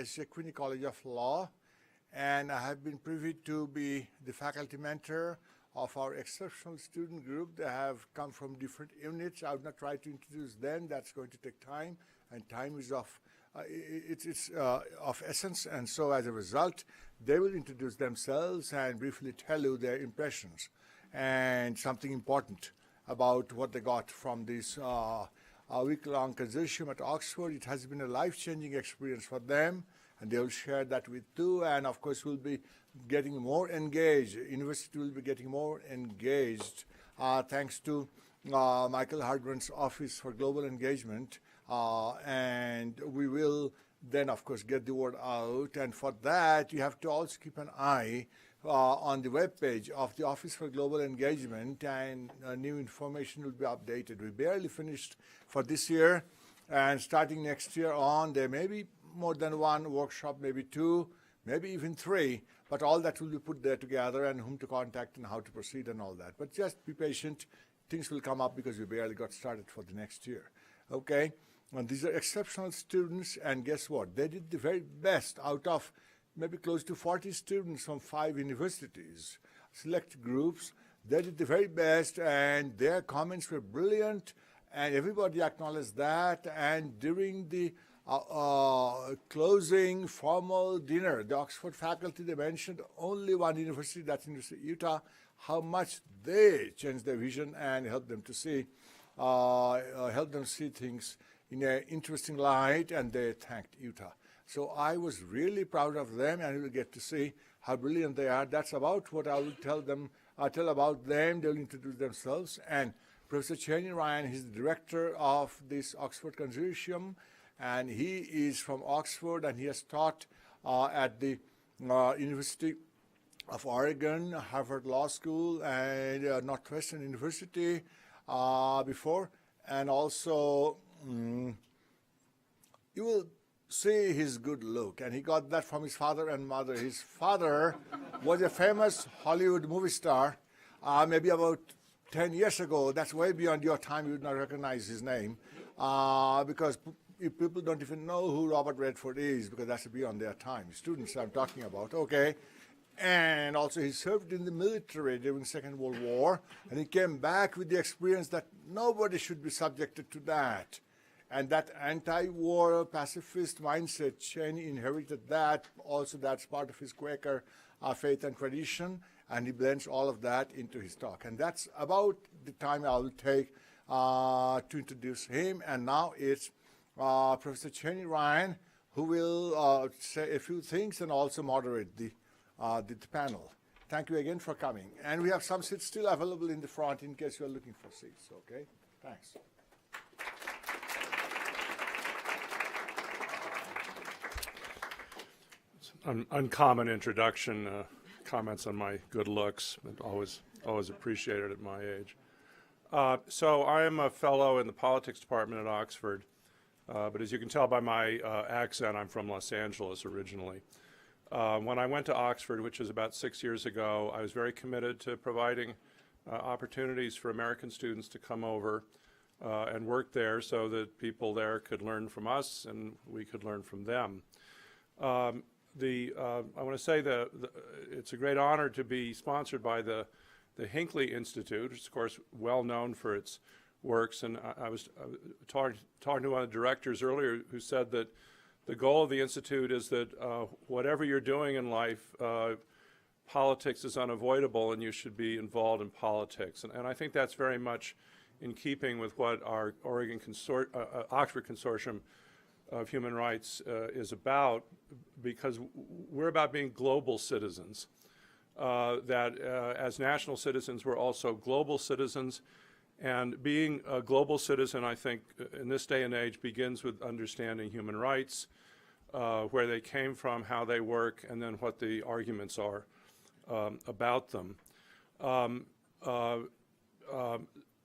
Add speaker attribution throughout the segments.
Speaker 1: SJ Quinney College of Law, and I have been privy to be the faculty mentor of our exceptional student group. They have come from different units. I would not try to introduce them. That's going to take time, and time is of essence. And so as a result, they will introduce themselves and briefly tell you their impressions and something important about what they got from this week-long consortium at Oxford. It has been a life-changing experience for them, and they will share that with you. And of course, we'll be getting more engaged. University will be getting more engaged thanks to Michael Hardman's Office for Global Engagement. And we will then, of course, get the word out. And for that, you have to also keep an eye on the webpage of the Office for Global Engagement, and new information will be updated. We barely finished for this year, and starting next year on, there may be more than one workshop, maybe two, maybe even three, but all that will be put there together, and whom to contact and how to proceed and all that. But just be patient. Things will come up because we barely got started for the next year. Okay? And these are exceptional students, and guess what? They did the very best out of maybe close to 40 students from 5 universities, select groups. They did the very best, and their comments were brilliant, and everybody acknowledged that. And during the closing formal dinner, the Oxford faculty, they mentioned only one university, that's University of Utah, how much they changed their vision and helped them to see, things in an interesting light, and they thanked Utah. So I was really proud of them, and you will get to see how brilliant they are. That's about what I will tell them. I'll tell about them. They'll introduce themselves. And Professor Cheney Ryan, he's the director of this Oxford Consortium, and he is from Oxford, and he has taught at the University of Oregon, Harvard Law School, and Northwestern University before. And also, you will see his good look, and he got that from his father and mother. His father was a famous Hollywood movie star, maybe about 10 years ago. That's way beyond your time. You would not recognize his name because people don't even know who Robert Redford is, because that's beyond their time. Students I'm talking about, okay? And also he served in the military during the Second World War, and he came back with the experience that nobody should be subjected to that. And that anti-war pacifist mindset, Cheney inherited that. Also, that's part of his Quaker faith and tradition, and he blends all of that into his talk. And that's about the time I will take to introduce him. And now it's Professor Cheney Ryan, who will say a few things and also moderate the panel. Thank you again for coming. And we have some seats still available in the front in case you're looking for seats, okay? Thanks.
Speaker 2: Uncommon introduction, comments on my good looks, but always appreciated at my age. So I am a fellow in the politics department at Oxford, but as you can tell by my accent, I'm from Los Angeles originally. When I went to Oxford, which was about 6 years ago, I was very committed to providing opportunities for American students to come over and work there so that people there could learn from us and we could learn from them. I want to say that it's a great honor to be sponsored by the Hinckley Institute, which is, of course, well known for its works. And I was talking to one of the directors earlier who said that the goal of the Institute is that whatever you're doing in life, politics is unavoidable and you should be involved in politics. And I think that's very much in keeping with what our Oxford Consortium of Human Rights is about, because we're about being global citizens. As national citizens, we're also global citizens. And being a global citizen, I think, in this day and age, begins with understanding human rights, where they came from, how they work, and then what the arguments are about them.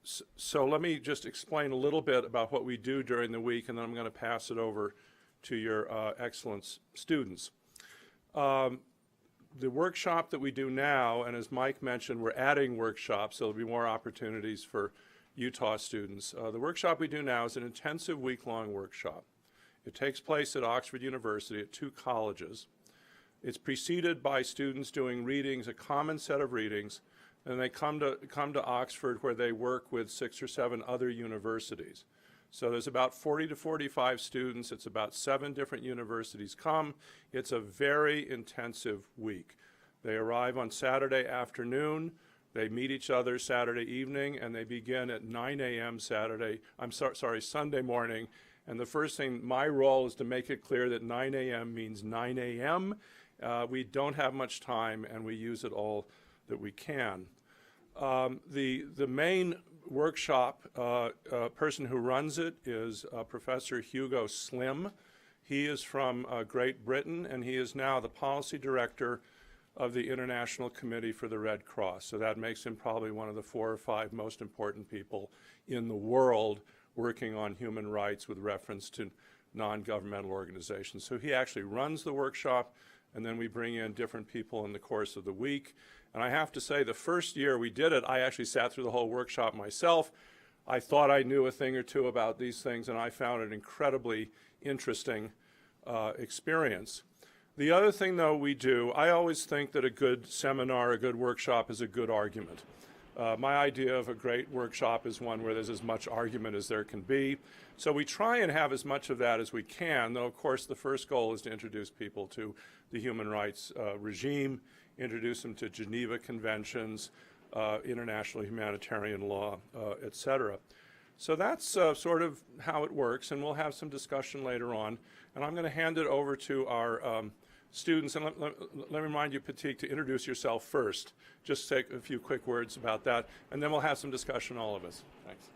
Speaker 2: So let me just explain a little bit about what we do during the week, and then I'm going to pass it over to your excellent students. The workshop that we do now, and as Mike mentioned, we're adding workshops, so there'll be more opportunities for Utah students. The workshop we do now is an intensive week-long workshop. It takes place at Oxford University at 2 colleges. It's preceded by students doing readings, a common set of readings, and they come to Oxford where they work with 6 or 7 other universities. So there's about 40 to 45 students. It's about 7 different universities come. It's a very intensive week. They arrive on Saturday afternoon. They meet each other Saturday evening, and they begin at 9 a.m. Sunday morning. And the first thing, my role is to make it clear that 9 a.m. means 9 a.m. We don't have much time, and we use it all that we can. The main workshop person who runs it is Professor Hugo Slim. He is from Great Britain, and he is now the policy director of the International Committee for the Red Cross. So that makes him probably one of the 4 or 5 most important people in the world working on human rights with reference to non-governmental organizations. So he actually runs the workshop, and then we bring in different people in the course of the week. And I have to say, the first year we did it, I actually sat through the whole workshop myself. I thought I knew a thing or two about these things, and I found it an incredibly interesting experience. The other thing, though, we do, I always think that a good seminar, a good workshop is a good argument. My idea of a great workshop is one where there's as much argument as there can be. So we try and have as much of that as we can, though, of course, the first goal is to introduce people to the human rights regime, introduce them to Geneva Conventions, international humanitarian law, et cetera. So that's sort of how it works, and we'll have some discussion later on. And I'm going to hand it over to our students, and let me remind you, Pratik, to introduce yourself first. Just say a few quick words about that, and then we'll have some discussion, all of us. Thanks.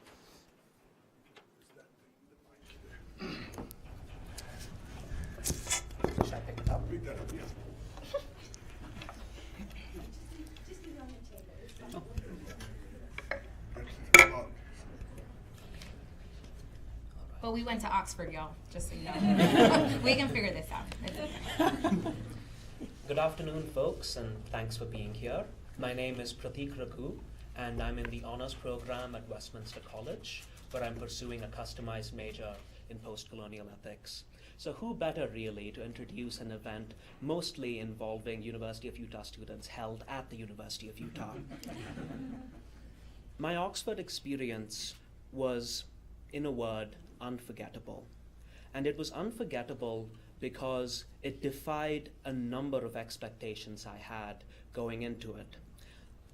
Speaker 3: Should I pick it up?
Speaker 4: Well, we went to Oxford, y'all, just so you know. We can figure this out. It's okay.
Speaker 3: Good afternoon, folks, and thanks for being here. My name is Pratik Raghu, and I'm in the honors program at Westminster College, where I'm pursuing a customized major in post-colonial ethics. So who better, really, to introduce an event mostly involving University of Utah students held at the University of Utah? My Oxford experience was, in a word, unforgettable. And it was unforgettable because it defied a number of expectations I had going into it.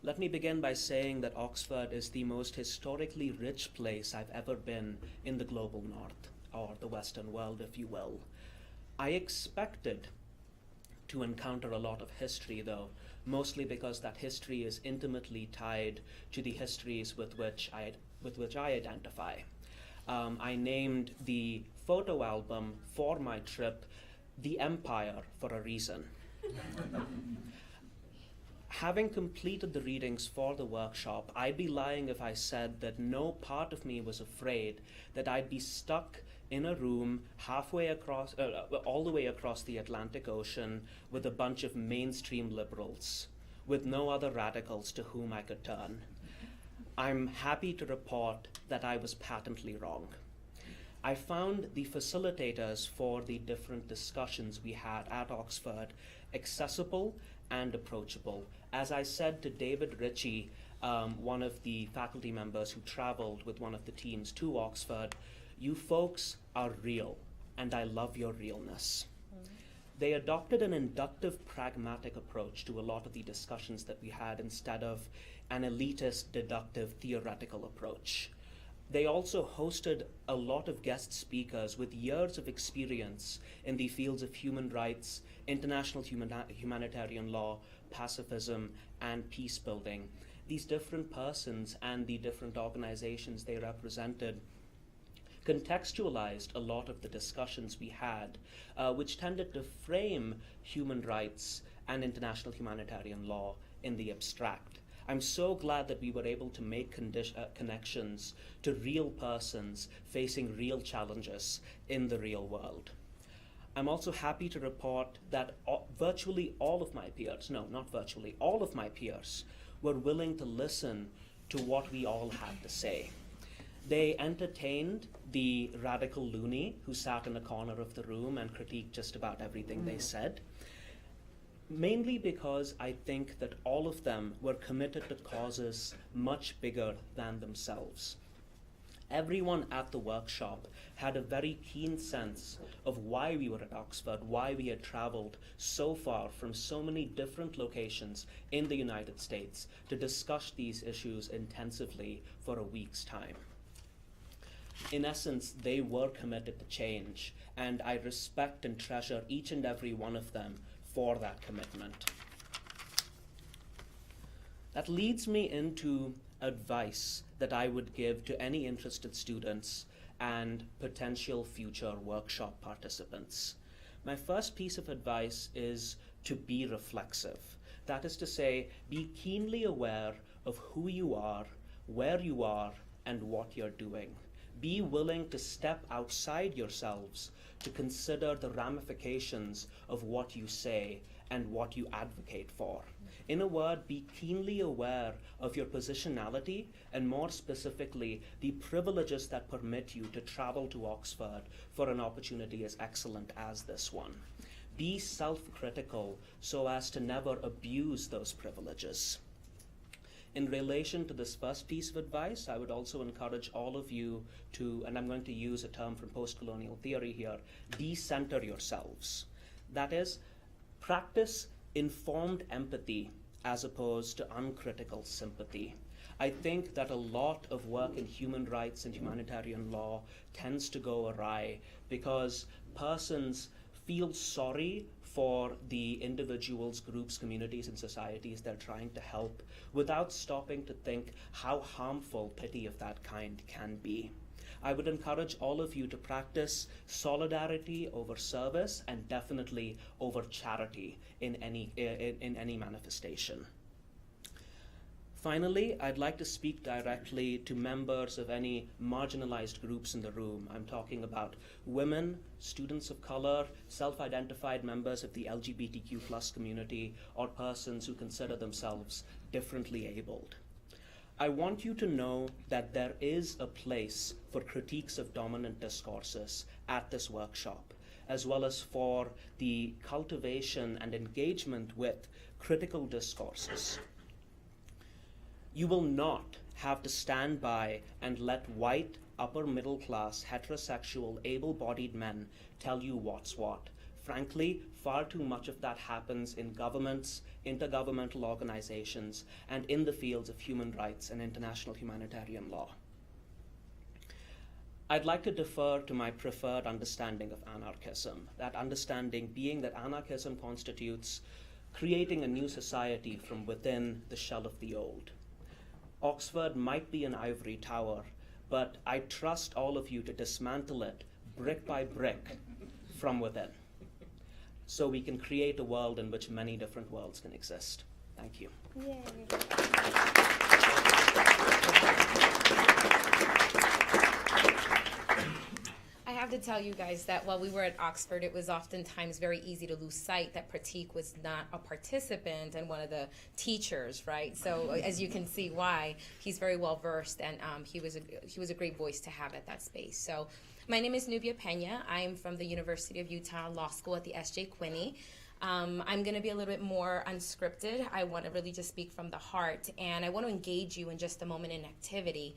Speaker 3: Let me begin by saying that Oxford is the most historically rich place I've ever been in the global north, or the Western world, if you will. I expected to encounter a lot of history, though, mostly because that history is intimately tied to the histories with which I identify. I named the photo album for my trip The Empire for a reason. Having completed the readings for the workshop, I'd be lying if I said that no part of me was afraid that I'd be stuck in a room halfway across, all the way across the Atlantic Ocean with a bunch of mainstream liberals, with no other radicals to whom I could turn. I'm happy to report that I was patently wrong. I found the facilitators for the different discussions we had at Oxford accessible and approachable. As I said to David Ritchie, one of the faculty members who traveled with one of the teams to Oxford, you folks are real, and I love your realness. They adopted an inductive, pragmatic approach to a lot of the discussions that we had instead of an elitist, deductive, theoretical approach. They also hosted a lot of guest speakers with years of experience in the fields of human rights, international humanitarian law, pacifism, and peace building. These different persons and the different organizations they represented contextualized a lot of the discussions we had, which tended to frame human rights and international humanitarian law in the abstract. I'm so glad that we were able to make connections to real persons facing real challenges in the real world. I'm also happy to report that virtually all of my peers, no, not virtually, all of my peers were willing to listen to what we all had to say. They entertained the radical loony who sat in a corner of the room and critiqued just about everything they said, mainly because I think that all of them were committed to causes much bigger than themselves. Everyone at the workshop had a very keen sense of why we were at Oxford, why we had traveled so far from so many different locations in the United States to discuss these issues intensively for a week's time. In essence, they were committed to change, and I respect and treasure each and every one of them for that commitment. That leads me into advice that I would give to any interested students and potential future workshop participants. My first piece of advice is to be reflexive. That is to say, be keenly aware of who you are, where you are, and what you're doing. Be willing to step outside yourselves to consider the ramifications of what you say and what you advocate for. In a word, be keenly aware of your positionality and, more specifically, the privileges that permit you to travel to Oxford for an opportunity as excellent as this one. Be self-critical so as to never abuse those privileges. In relation to this first piece of advice, I would also encourage all of you to, and I'm going to use a term from post-colonial theory here, decenter yourselves. That is, practice informed empathy as opposed to uncritical sympathy. I think that a lot of work in human rights and humanitarian law tends to go awry because persons feel sorry for the individuals, groups, communities, and societies they're trying to help without stopping to think how harmful pity of that kind can be. I would encourage all of you to practice solidarity over service and definitely over charity in any manifestation. Finally, I'd like to speak directly to members of any marginalized groups in the room. I'm talking about women, students of color, self-identified members of the LGBTQ+ community, or persons who consider themselves differently abled. I want you to know that there is a place for critiques of dominant discourses at this workshop, as well as for the cultivation and engagement with critical discourses. You will not have to stand by and let white, upper middle class, heterosexual, able-bodied men tell you what's what. Frankly, far too much of that happens in governments, intergovernmental organizations, and in the fields of human rights and international humanitarian law. I'd like to defer to my preferred understanding of anarchism, that understanding being that anarchism constitutes creating a new society from within the shell of the old. Oxford might be an ivory tower, but I trust all of you to dismantle it brick by brick from within, so we can create a world in which many different worlds can exist. Thank you.
Speaker 4: Yay. I have to tell you guys that while we were at Oxford, it was oftentimes very easy to lose sight that Pratik was not a participant and one of the teachers, right? So as you can see why, he's very well versed, and he was a great voice to have at that space. So my name is Nubia Pena. I'm from the University of Utah Law School at the S.J. Quinney. I'm going to be a little bit more unscripted. I want to really just speak from the heart, and I want to engage you in just a moment in activity.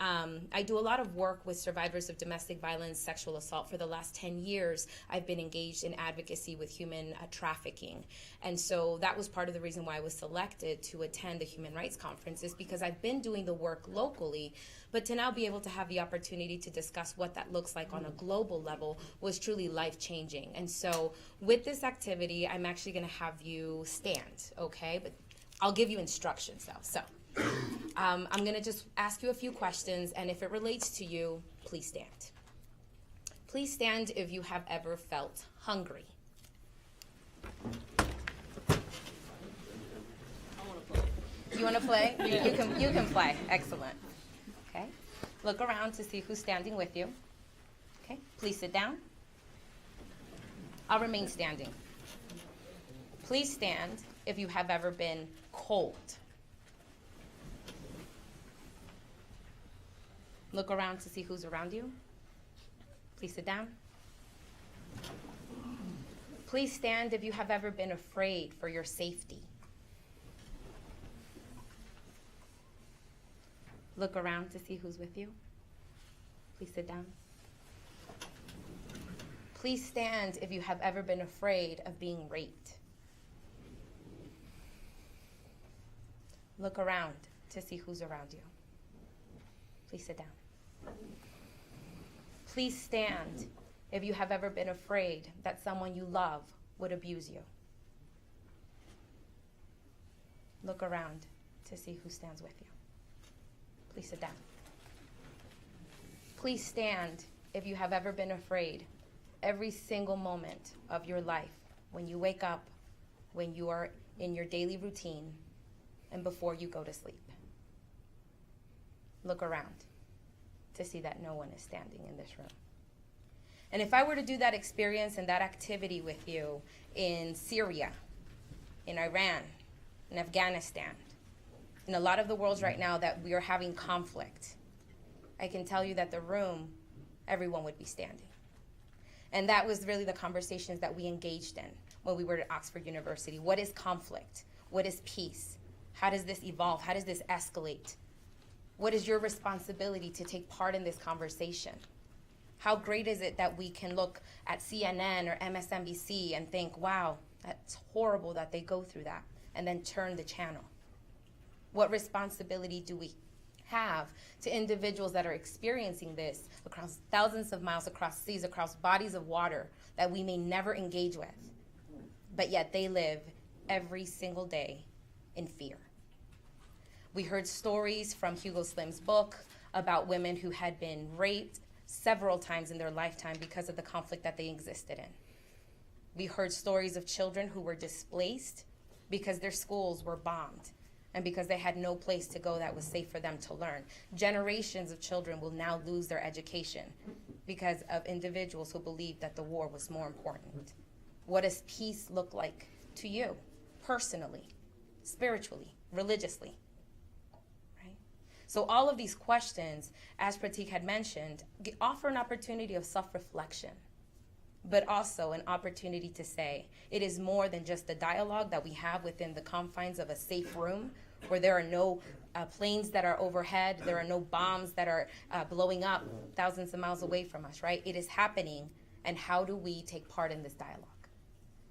Speaker 4: I do a lot of work with survivors of domestic violence, sexual assault. For the last 10 years, I've been engaged in advocacy with human trafficking. And so that was part of the reason why I was selected to attend the Human Rights Conference, is because I've been doing the work locally, but to now be able to have the opportunity to discuss what that looks like on a global level was truly life-changing. And so with this activity, I'm actually going to have you stand, okay? But I'll give you instructions, though. So I'm going to just ask you a few questions, and if it relates to you, please stand. Please stand if you have ever felt hungry. You want to play? You can play. Excellent. Okay. Look around to see who's standing with you. Okay. Please sit down. I'll remain standing. Please stand if you have ever been cold. Look around to see who's around you. Please sit down. Please stand if you have ever been afraid for your safety. Look around to see who's with you. Please sit down. Please stand if you have ever been afraid of being raped. Look around to see who's around you. Please sit down. Please stand if you have ever been afraid that someone you love would abuse you. Look around to see who stands with you. Please sit down. Please stand if you have ever been afraid every single moment of your life, when you wake up, when you are in your daily routine, and before you go to sleep. Look around to see that no one is standing in this room. And if I were to do that experience and that activity with you in Syria, in Iran, in Afghanistan, in a lot of the worlds right now that we are having conflict, I can tell you that the room, everyone would be standing. And that was really the conversations that we engaged in when we were at Oxford University. What is conflict? What is peace? How does this evolve? How does this escalate? What is your responsibility to take part in this conversation? How great is it that we can look at CNN or MSNBC and think, wow, that's horrible that they go through that, and then turn the channel? What responsibility do we have to individuals that are experiencing this across thousands of miles, across seas, across bodies of water that we may never engage with, but yet they live every single day in fear? We heard stories from Hugo Slim's book about women who had been raped several times in their lifetime because of the conflict that they existed in. We heard stories of children who were displaced because their schools were bombed and because they had no place to go that was safe for them to learn. Generations of children will now lose their education because of individuals who believe that the war was more important. What does peace look like to you, personally, spiritually, religiously? Right? So all of these questions, as Pratik had mentioned, offer an opportunity of self-reflection, but also an opportunity to say it is more than just the dialogue that we have within the confines of a safe room where there are no planes that are overhead, there are no bombs that are blowing up thousands of miles away from us, right? It is happening, and how do we take part in this dialogue?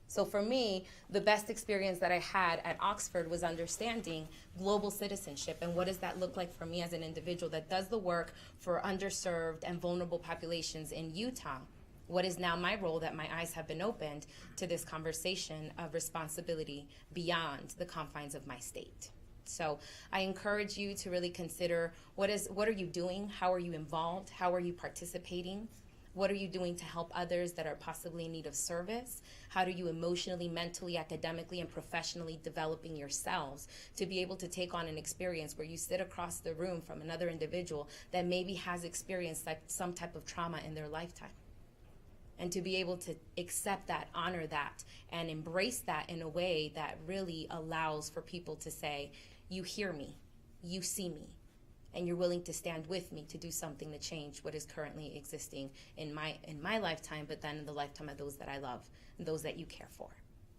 Speaker 4: So for me, the best experience that I had at Oxford was understanding global citizenship and what does that look like for me as an individual that does the work for underserved and vulnerable populations in Utah. What is now my role that my eyes have been opened to this conversation of responsibility beyond the confines of my state. So I encourage you to really consider what are you doing? How are you involved? How are you participating? What are you doing to help others that are possibly in need of service? How do you emotionally, mentally, academically, and professionally developing yourselves to be able to take on an experience where you sit across the room from another individual that maybe has experienced some type of trauma in their lifetime? And to be able to accept that, honor that, and embrace that in a way that really allows for people to say, you hear me, you see me, and you're willing to stand with me to do something to change what is currently existing in my lifetime, but then in the lifetime of those that I love and those that you care for.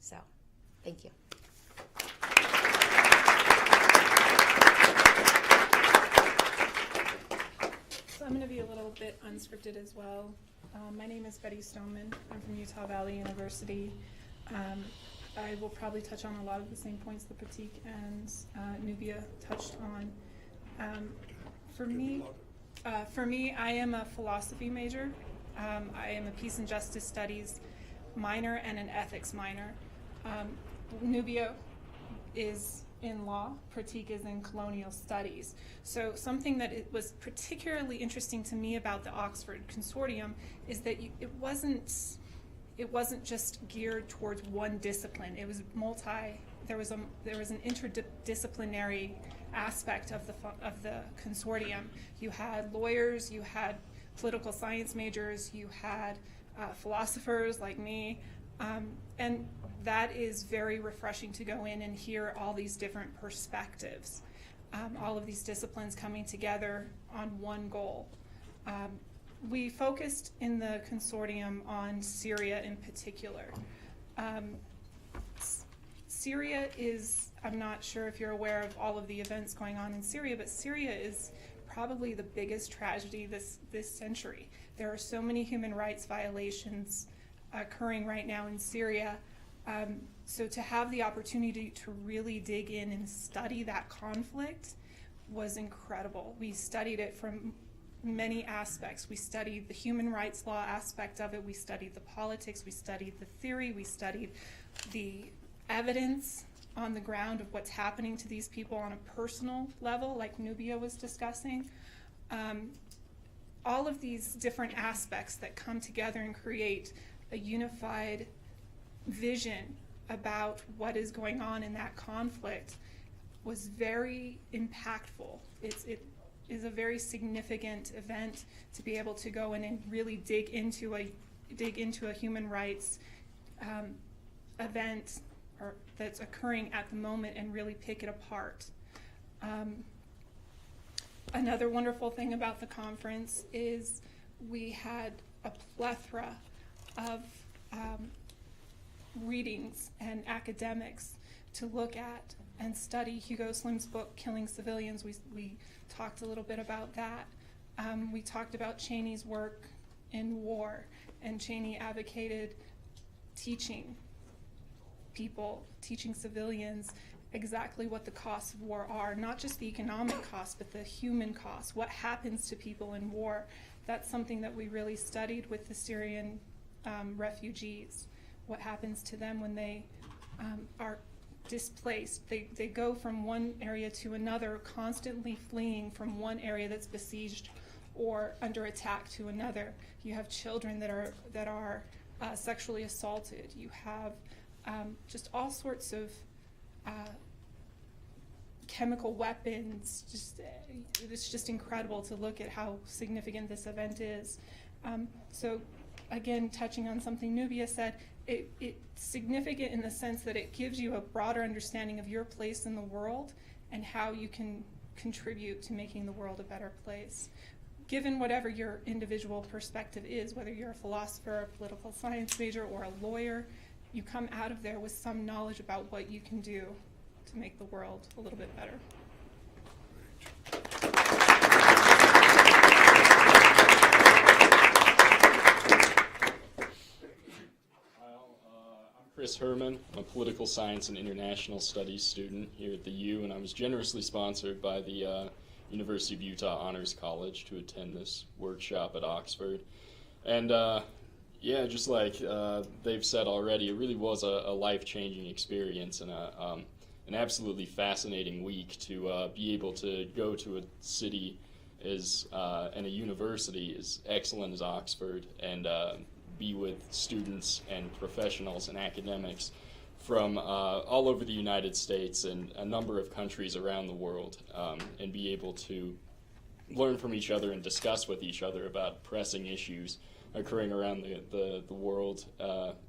Speaker 4: So, thank you.
Speaker 5: So I'm going to be a little bit unscripted as well. My name is Betty Stoneman. I'm from Utah Valley University. I will probably touch on a lot of the same points that Pratik and Nubia touched on. For me, I am a philosophy major. I am a peace and justice studies minor and an ethics minor. Nubia is in law, Pratik is in colonial studies. So something that it was particularly interesting to me about the Oxford Consortium is that it wasn't just geared towards one discipline. It was there was an interdisciplinary aspect of the consortium. You had lawyers, you had political science majors, you had philosophers like me, and that is very refreshing to go in and hear all these different perspectives. all of these disciplines coming together on one goal. We focused in the consortium on Syria in particular. Syria is, I'm not sure if you're aware of all of the events going on in Syria, but Syria is probably the biggest tragedy this century. There are so many human rights violations occurring right now in Syria. So to have the opportunity to really dig in and study that conflict was incredible. We studied it from many aspects. We studied the human rights law aspect of it. We studied the politics. We studied the theory. We studied the evidence on the ground of what's happening to these people on a personal level, like Nubia was discussing. All of these different aspects that come together and create a unified vision about what is going on in that conflict was very impactful. It is a very significant event to be able to go in and really dig into a human rights event that's occurring at the moment and really pick it apart. Another wonderful thing about the conference is we had a plethora of readings and academics to look at and study. Hugo Slim's book, Killing Civilians, we talked a little bit about that. We talked about Cheney's work in war, and Cheney advocated teaching people, teaching civilians exactly what the costs of war are, not just the economic costs, but the human costs, what happens to people in war. That's something that we really studied with the Syrian refugees, what happens to them when they are displaced. They go from one area to another, constantly fleeing from one area that's besieged or under attack to another. You have children that are sexually assaulted. You have just all sorts of chemical weapons. It's just incredible to look at how significant this event is. So again, touching on something Nubia said, it's significant in the sense that it gives you a broader understanding of your place in the world and how you can contribute to making the world a better place. Given whatever your individual perspective is, whether you're a philosopher, a political science major, or a lawyer, you come out of there with some knowledge about what you can do to make the world a little bit better.
Speaker 6: I'm Chris Herman. I'm a political science and international studies student here at the U, and I was generously sponsored by the University of Utah Honors College to attend this workshop at Oxford. And yeah, just like they've said already, it really was a life-changing experience and an absolutely fascinating week to be able to go to a city and a university as excellent as Oxford and be with students and professionals and academics from all over the United States and a number of countries around the world, and be able to learn from each other and discuss with each other about pressing issues occurring around the world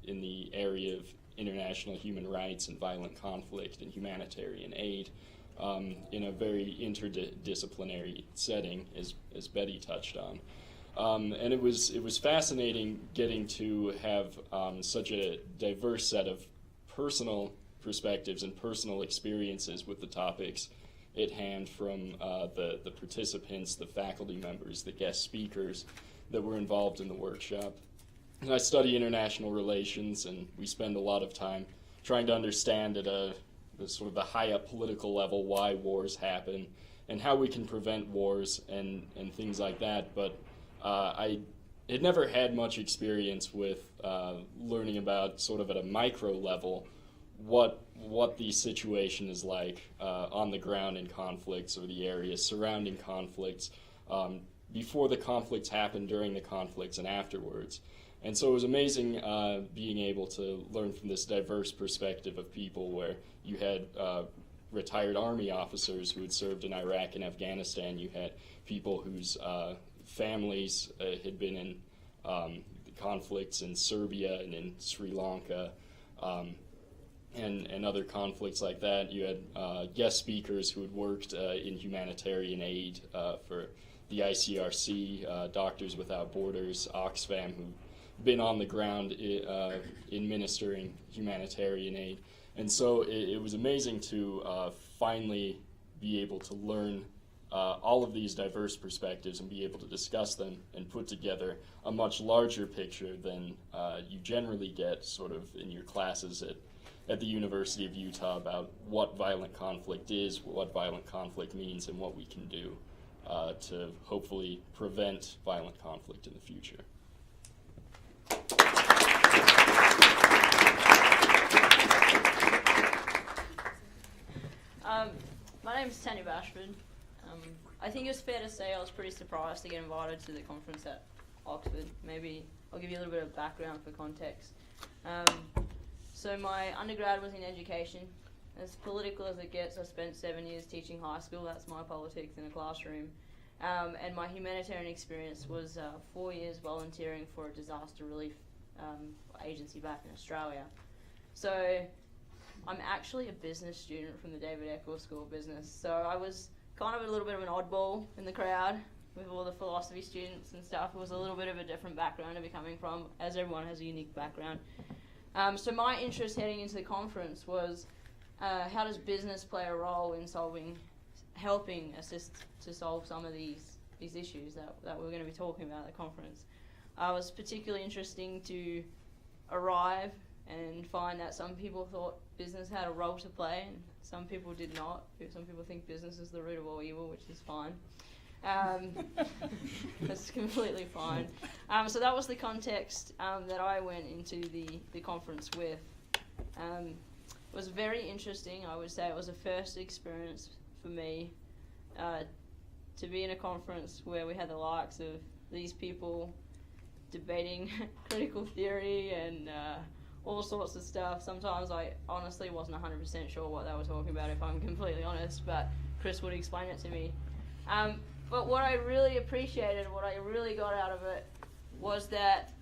Speaker 6: in the area of international human rights and violent conflict and humanitarian aid in a very interdisciplinary setting, as Betty touched on. And it was fascinating getting to have such a diverse set of personal perspectives and personal experiences with the topics at hand from the participants, the faculty members, the guest speakers that were involved in the workshop. And I study international relations, and we spend a lot of time trying to understand at the sort of the high up political level why wars happen and how we can prevent wars and things like that. But I had never had much experience with learning about sort of at a micro level what the situation is like on the ground in conflicts or the areas surrounding conflicts before the conflicts happen, during the conflicts, and afterwards. And so it was amazing being able to learn from this diverse perspective of people where you had retired Army officers who had served in Iraq and Afghanistan. You had people whose families had been in conflicts in Serbia and in Sri Lanka. and other conflicts like that. You had guest speakers who had worked in humanitarian aid for the ICRC, Doctors Without Borders, Oxfam, who've been on the ground in ministering humanitarian aid. And so it was amazing to finally be able to learn all of these diverse perspectives and be able to discuss them and put together a much larger picture than you generally get sort of in your classes at the University of Utah about what violent conflict is, what violent conflict means, and what we can do to hopefully prevent violent conflict in the future.
Speaker 7: My name is Tanya Bashford. I think it's fair to say I was pretty surprised to get invited to the conference at Oxford. Maybe I'll give you a little bit of background for context. So my undergrad was in education. As political as it gets, I spent 7 years teaching high school. That's my politics in a classroom. And my humanitarian experience was 4 years volunteering for a disaster relief agency back in Australia. So I'm actually a business student from the David Eccles School of Business. So I was kind of a little bit of an oddball in the crowd with all the philosophy students and stuff. It was a little bit of a different background to be coming from, as everyone has a unique background. So my interest heading into the conference was how does business play a role in helping assist to solve some of these issues that we're going to be talking about at the conference. It was particularly interesting to arrive and find that some people thought business had a role to play and some people did not. Some people think business is the root of all evil, which is fine. That's completely fine. So that was the context that I went into the conference with. It was very interesting. I would say it was a first experience for me to be in a conference where we had the likes of these people debating critical theory and all sorts of stuff. Sometimes I honestly wasn't 100% sure what they were talking about, if I'm completely honest, but Chris would explain it to me. But what I really appreciated, what I really got out of it, was that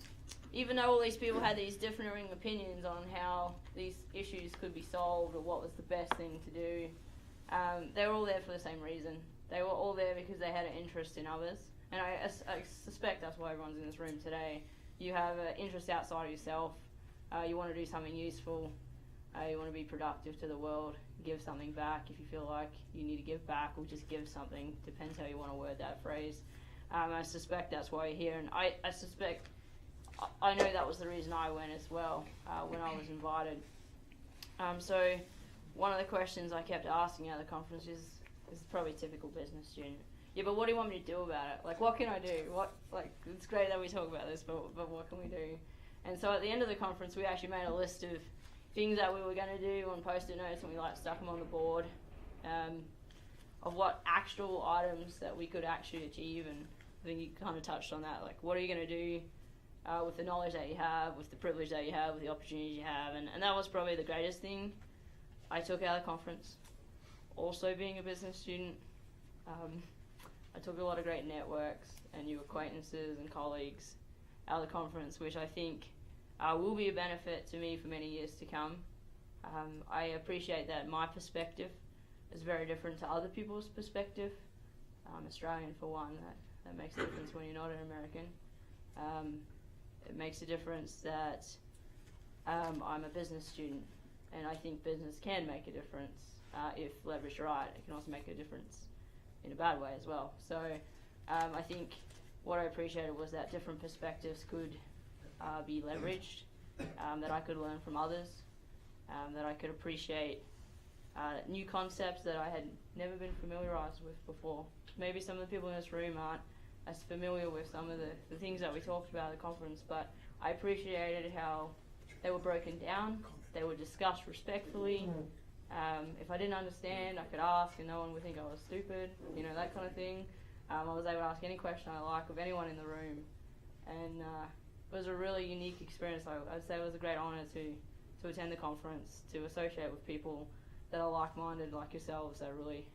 Speaker 7: even though all these people had these differing opinions on how these issues could be solved or what was the best thing to do, they were all there for the same reason. They were all there because they had an interest in others. And I suspect that's why everyone's in this room today. You have an interest outside of yourself. You want to do something useful. You want to be productive to the world. Give something back if you feel like you need to give back, or just give something. Depends how you want to word that phrase. I suspect that's why you're here. And I know that was the reason I went as well when I was invited. So one of the questions I kept asking at the conference is probably typical business student. Yeah, but what do you want me to do about it? Like, what can I do? It's great that we talk about this, but what can we do? And so at the end of the conference, we actually made a list of things that we were going to do on Post-it notes, and we stuck them on the board of what actual items that we could actually achieve. And I think you kind of touched on that. Like, what are you going to do with the knowledge that you have, with the privilege that you have, with the opportunities you have? And that was probably the greatest thing I took out of the conference. Also being a business student, I took a lot of great networks and new acquaintances and colleagues out of the conference, which I think will be a benefit to me for many years to come. I appreciate that my perspective is very different to other people's perspective. I'm Australian for one, that makes a difference when you're not an American. It makes a difference that I'm a business student, and I think business can make a difference if leveraged right. It can also make a difference in a bad way as well. So I think what I appreciated was that different perspectives could be leveraged, that I could learn from others, that I could appreciate new concepts that I had never been familiarized with before. Maybe some of the people in this room aren't as familiar with some of the things that we talked about at the conference, but I appreciated how they were broken down, they were discussed respectfully. If I didn't understand, I could ask and no one would think I was stupid, that kind of thing. I was able to ask any question I like of anyone in the room, and it was a really unique experience. I'd say it was a great honour to attend the conference, to associate with people that are like-minded like yourselves, that really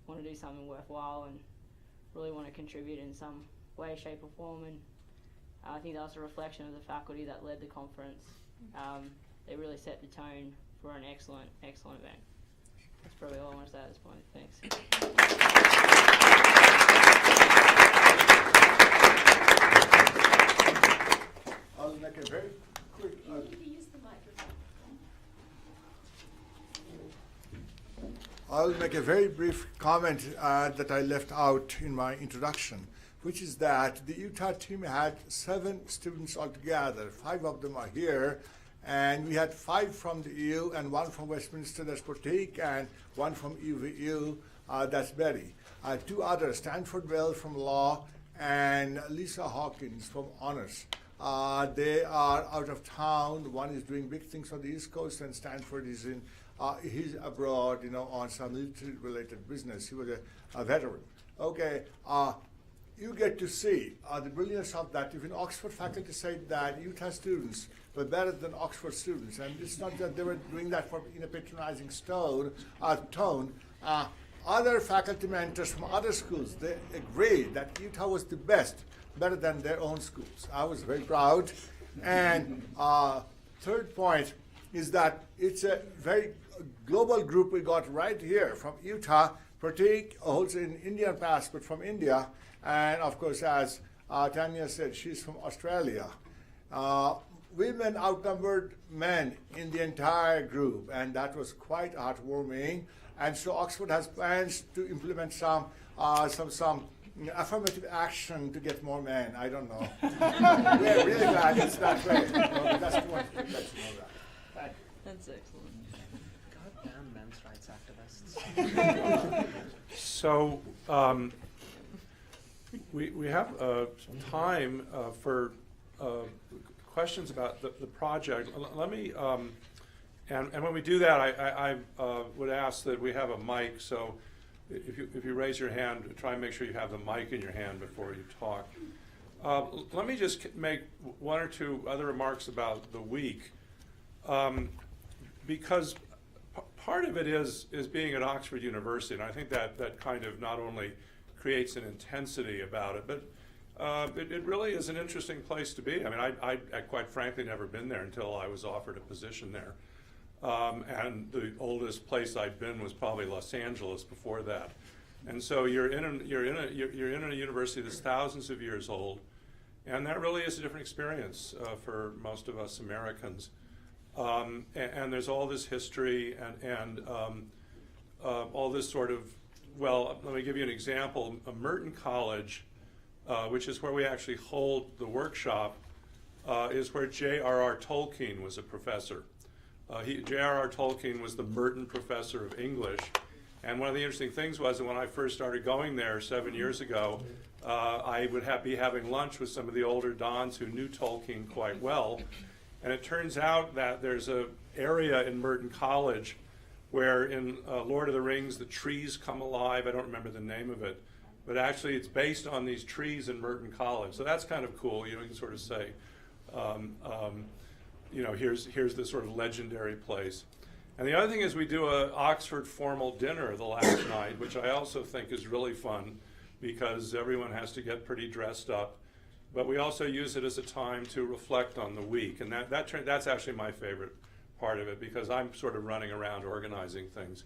Speaker 7: want to do something worthwhile and really want to contribute in some way, shape or form. And I think that was a reflection of the faculty that led the conference. They really set the tone an excellent event. That's probably all I want to say at this point. Thanks.
Speaker 1: I'll make a very quick. I'll make a very brief comment that I left out in my introduction, which is that the Utah team had 7 students altogether. 5 of them are here, and we had 5 from the EU and 1 from Westminster, that's Pratik, and 1 from UVU, that's Betty. 2 others, Stanford Wells from Law and Lisa Hawkins from Honors. They are out of town. One is doing big things on the East Coast, and Stanford is in. He's abroad, on some military-related business. He was a veteran. Okay, you get to see the brilliance of that. Even Oxford faculty said that Utah students were better than Oxford students, and it's not that they were doing that in a patronizing tone. Other faculty mentors from other schools, they agreed that Utah was the best, better than their own schools. I was very proud. And third point is that it's a very global group we got right here from Utah. Pratik holds an Indian passport from India, and of course, as Tanya said, she's from Australia. Women outnumbered men in the entire group, and that was quite heartwarming. And so Oxford has plans to implement some affirmative action to get more men. I don't know. We're really glad it's that way. That's too much to let you know that.
Speaker 7: That's excellent.
Speaker 3: Goddamn men's rights activists.
Speaker 2: So we have time for questions about the project. Let me, and when we do that, I would ask that we have a mic. So if you raise your hand, try and make sure you have the mic in your hand before you talk. Let me just make 1 or 2 other remarks about the week, because part of it is being at Oxford University, and I think that kind of not only creates an intensity about it, but it really is an interesting place to be. I mean, I quite frankly never been there until I was offered a position there. And the oldest place I'd been was probably Los Angeles before that. And so you're in a university that's thousands of years old, and that really is a different experience for most of us Americans. And there's all this history and all this sort of, well, let me give you an example. Merton College, which is where we actually hold the workshop, is where J.R.R. Tolkien was a professor. J.R.R. Tolkien was the Merton Professor of English, and one of the interesting things was that when I first started going there 7 years ago, I would be having lunch with some of the older dons who knew Tolkien quite well, and it turns out that there's an area in Merton College where in Lord of the Rings the trees come alive. I don't remember the name of it, but actually it's based on these trees in Merton College, so that's kind of cool. You can sort of say, here's this sort of legendary place. And the other thing is we do an Oxford formal dinner the last night, which I also think is really fun because everyone has to get pretty dressed up. But we also use it as a time to reflect on the week. And that's actually my favorite part of it because I'm sort of running around organizing things.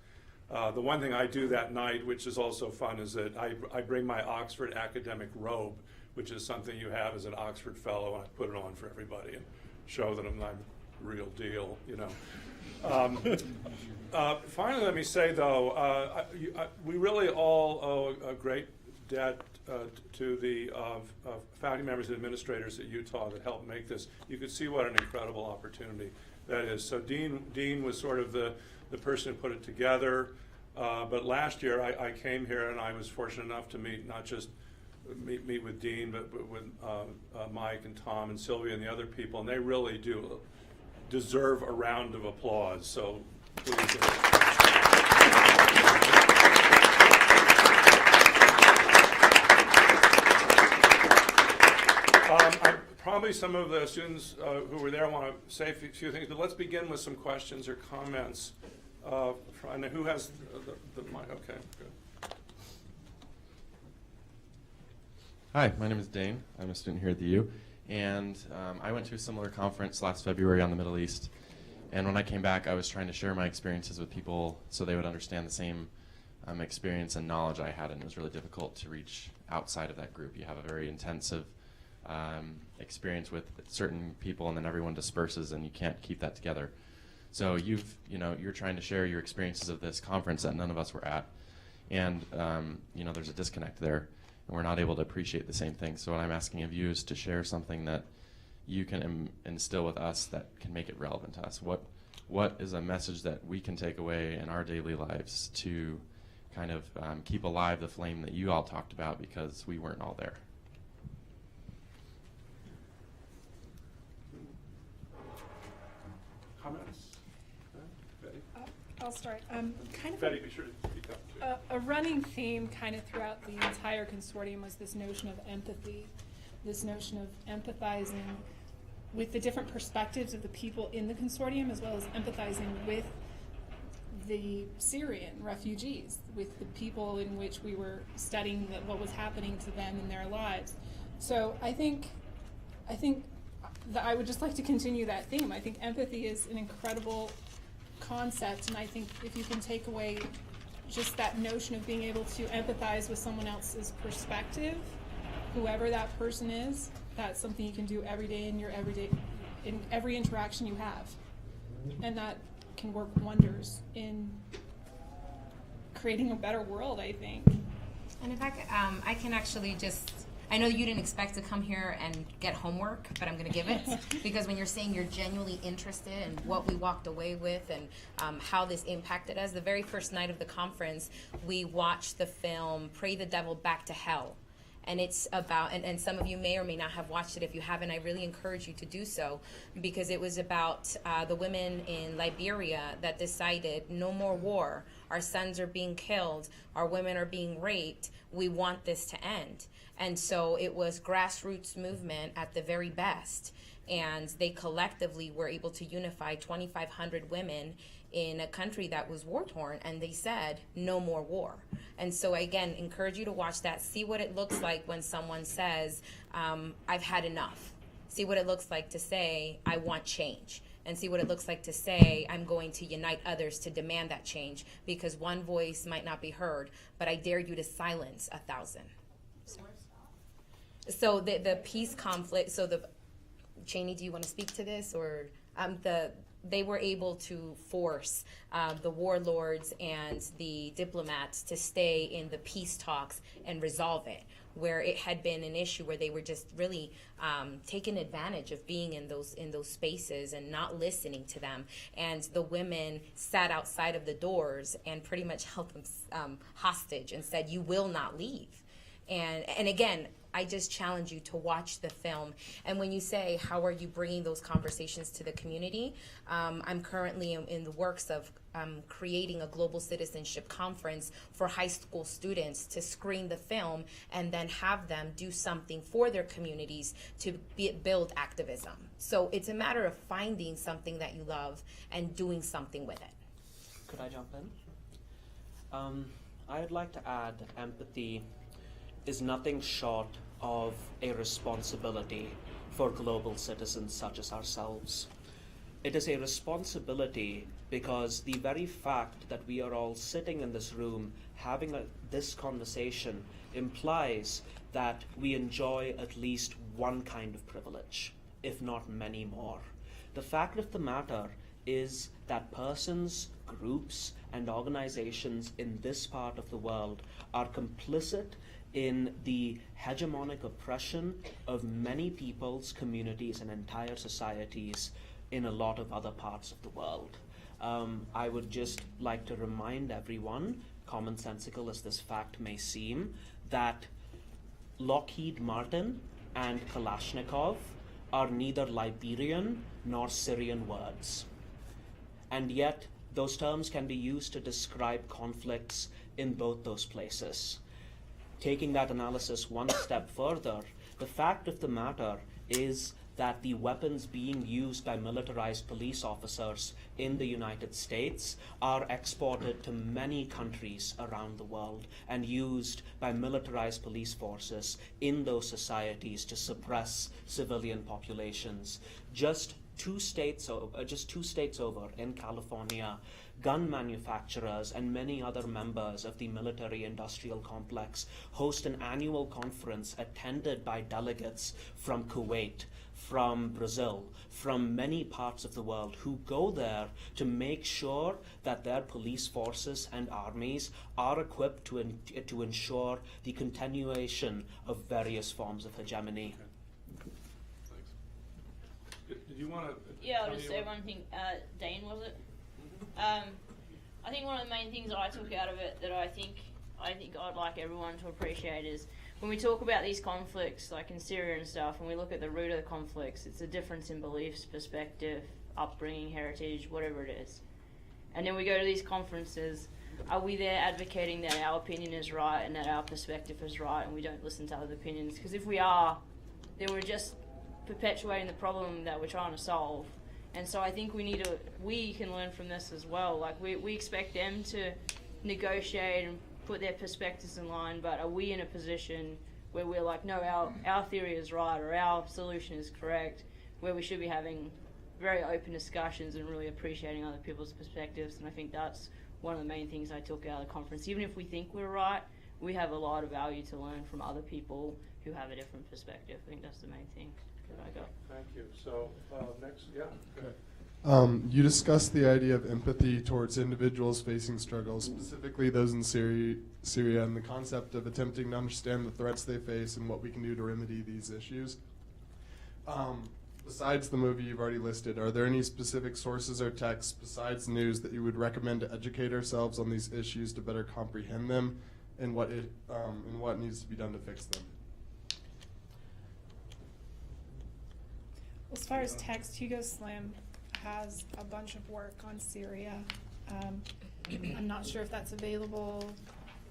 Speaker 2: The one thing I do that night, which is also fun, is that I bring my Oxford academic robe, which is something you have as an Oxford fellow, and I put it on for everybody and show that I'm real deal, Finally, let me say, though, we really all owe a great debt to the faculty members and administrators at Utah that helped make this. You could see what an incredible opportunity that is. So Dean was sort of the person who put it together. But last year I came here and I was fortunate enough to not just meet with Dean, but with Mike and Tom and Sylvia and the other people, and they really do deserve a round of applause. So please. Probably some of the students who were there want to say a few things, but let's begin with some questions or comments. And who has the mic? Okay, good.
Speaker 8: Hi, my name is Dane. I'm a student here at the U, and I went to a similar conference last February on the Middle East. And when I came back, I was trying to share my experiences with people so they would understand the same experience and knowledge I had, and it was really difficult to reach outside of that group. You have a very intensive experience with certain people, and then everyone disperses, and you can't keep that together. So you're trying to share your experiences of this conference that none of us were at, and there's a disconnect there, and we're not able to appreciate the same thing. So what I'm asking of you is to share something that you can instill with us that can make it relevant to us. What is a message that we can take away in our daily lives to kind of keep alive the flame that you all talked about, because we weren't all there?
Speaker 2: Comments? Betty?
Speaker 5: I'll start. Kind of
Speaker 2: Betty, be sure to speak up too.
Speaker 5: a running theme kind of throughout the entire consortium was this notion of empathy, this notion of empathizing with the different perspectives of the people in the consortium, as well as empathizing with the Syrian refugees, with the people in which we were studying what was happening to them in their lives. So I think that I would just like to continue that theme. I think empathy is an incredible concept, and I think if you can take away just that notion of being able to empathize with someone else's perspective, whoever that person is, that's something you can do every day in every interaction you have, and that can work wonders in creating a better world, I think.
Speaker 4: And if I can actually just, I know you didn't expect to come here and get homework, but I'm going to give it, because when you're saying you're genuinely interested in what we walked away with and how this impacted us, the very first night of the conference, we watched the film Pray the Devil Back to Hell. And it's about, and some of you may or may not have watched it. If you haven't, I really encourage you to do so, because it was about the women in Liberia that decided no more war. Our sons are being killed. Our women are being raped. We want this to end. And so it was grassroots movement at the very best. And they collectively were able to unify 2,500 women in a country that was war-torn, and they said, no more war. And so, again, encourage you to watch that. See what it looks like when someone says, I've had enough. See what it looks like to say, I want change. And see what it looks like to say, I'm going to unite others to demand that change, because one voice might not be heard, but I dare you to silence 1,000. So the peace conflict, so Cheney, do you want to speak to this? Or they were able to force the warlords and the diplomats to stay in the peace talks and resolve it, where it had been an issue where they were just really taking advantage of being in those spaces and not listening to them. And the women sat outside of the doors and pretty much held them hostage and said, you will not leave. And again, I just challenge you to watch the film. And when you say, how are you bringing those conversations to the community? I'm currently in the works of creating a global citizenship conference for high school students to screen the film and then have them do something for their communities to build activism. So it's a matter of finding something that you love and doing something with it.
Speaker 3: Could I jump in? I'd like to add empathy is nothing short of a responsibility for global citizens such as ourselves. It is a responsibility because the very fact that we are all sitting in this room having this conversation implies that we enjoy at least one kind of privilege, if not many more. The fact of the matter is that persons, groups, and organizations in this part of the world are complicit in the hegemonic oppression of many peoples, communities, and entire societies in a lot of other parts of the world. I would just like to remind everyone, commonsensical as this fact may seem, that Lockheed Martin and Kalashnikov are neither Liberian nor Syrian words. And yet, those terms can be used to describe conflicts in both those places. Taking that analysis one step further, the fact of the matter is that the weapons being used by militarized police officers in the United States are exported to many countries around the world and used by militarized police forces in those societies to suppress civilian populations. Just just 2 states over in California, gun manufacturers and many other members of the military-industrial complex host an annual conference attended by delegates from Kuwait, from Brazil, from many parts of the world who go there to make sure that their police forces and armies are equipped to ensure the continuation of various forms of hegemony.
Speaker 2: Did you want to?
Speaker 7: Yeah, I'll just say one thing. Dane, was it? I think one of the main things that I took out of it that I think I'd like everyone to appreciate is when we talk about these conflicts, like in Syria and stuff, and we look at the root of the conflicts, it's a difference in beliefs, perspective, upbringing, heritage, whatever it is. And then we go to these conferences. Are we there advocating that our opinion is right and that our perspective is right, and we don't listen to other opinions? Because if we are, then we're just perpetuating the problem that we're trying to solve. And so I think we can learn from this as well. Like we expect them to negotiate and put their perspectives in line, but are we in a position where we're like, no, our theory is right or our solution is correct, where we should be having very open discussions and really appreciating other people's perspectives? And I think that's one of the main things I took out of the conference. Even if we think we're right, we have a lot of value to learn from other people who have a different perspective. I think that's the main thing that I got.
Speaker 2: Thank you. So next, yeah.
Speaker 9: Okay. You discussed the idea of empathy towards individuals facing struggles, specifically those in Syria, and the concept of attempting to understand the threats they face and what we can do to remedy these issues. Besides the movie you've already listed, are there any specific sources or texts besides news that you would recommend to educate ourselves on these issues to better comprehend them and what needs to be done to fix them?
Speaker 5: As far as text, Hugo Slim has a bunch of work on Syria. I'm not sure if that's available.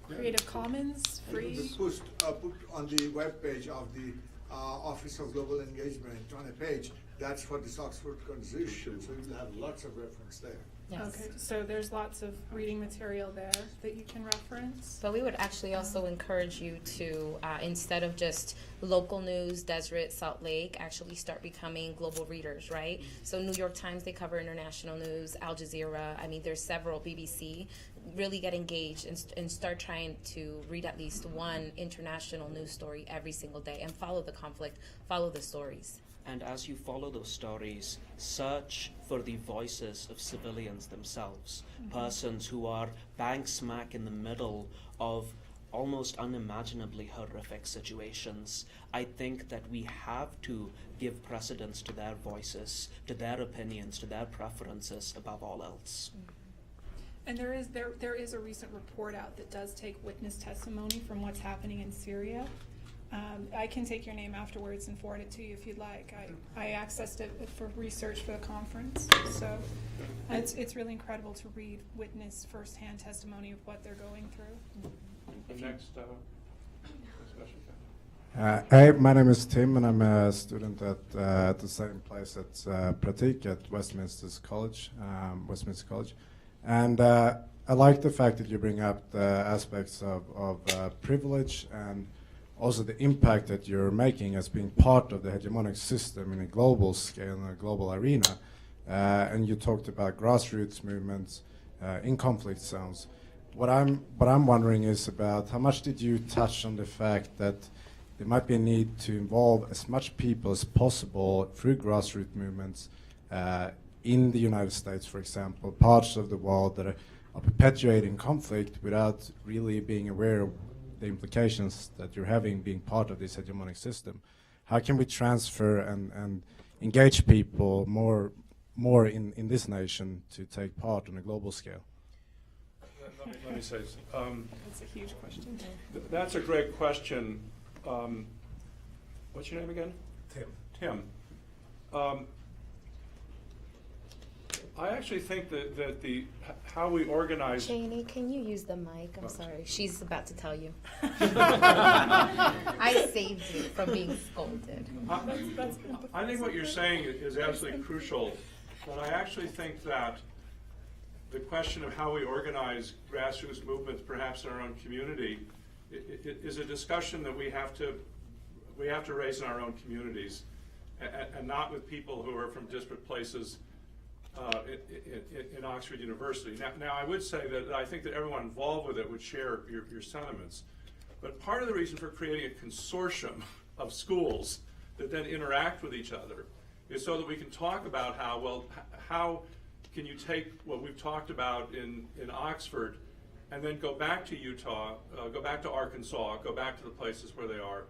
Speaker 5: Creative Commons, free.
Speaker 1: It will be put on the webpage of the Office of Global Engagement on a page. That's for this Oxford constitution, so you will have lots of reference there.
Speaker 4: Yes.
Speaker 5: Okay, so there's lots of reading material there that you can reference.
Speaker 4: But we would actually also encourage you to, instead of just local news, Deseret, Salt Lake, actually start becoming global readers, right? So New York Times, they cover international news, Al Jazeera, I mean, there's several, BBC. Really get engaged and start trying to read at least one international news story every single day and follow the conflict, follow the stories.
Speaker 3: And as you follow those stories, search for the voices of civilians themselves, persons who are bang smack in the middle of almost unimaginably horrific situations. I think that we have to give precedence to their voices, to their opinions, to their preferences above all else.
Speaker 5: And there is a recent report out that does take witness testimony from what's happening in Syria. I can take your name afterwards and forward it to you if you'd like. I accessed it for research for the conference. So it's really incredible to read witness firsthand testimony of what they're going through.
Speaker 2: The next question.
Speaker 10: Hey, my name is Tim, and I'm a student at the same place at Pratik at Westminster College. And I like the fact that you bring up the aspects of privilege and also the impact that you're making as being part of the hegemonic system in a global scale, in a global arena. And you talked about grassroots movements in conflict zones. What I'm wondering is about how much did you touch on the fact that there might be a need to involve as much people as possible through grassroots movements in the United States, for example, parts of the world that are perpetuating conflict without really being aware of the implications that you're having being part of this hegemonic system. How can we transfer and engage people more in this nation to take part on a global scale?
Speaker 2: Let me say,
Speaker 5: That's a huge question.
Speaker 2: that's a great question. What's your name again? Tim. I actually think that the how we organize.
Speaker 4: Janie, can you use the mic? I'm sorry. She's about to tell you. I saved you from being scolded.
Speaker 2: I think what you're saying is absolutely crucial, but I actually think that the question of how we organize grassroots movements, perhaps in our own community, is a discussion that we have to raise in our own communities. and not with people who are from disparate places in Oxford University. Now, I would say that I think that everyone involved with it would share your sentiments. But part of the reason for creating a consortium of schools that then interact with each other is so that we can talk about how can you take what we've talked about in Oxford and then go back to Utah, go back to Arkansas, go back to the places where they are,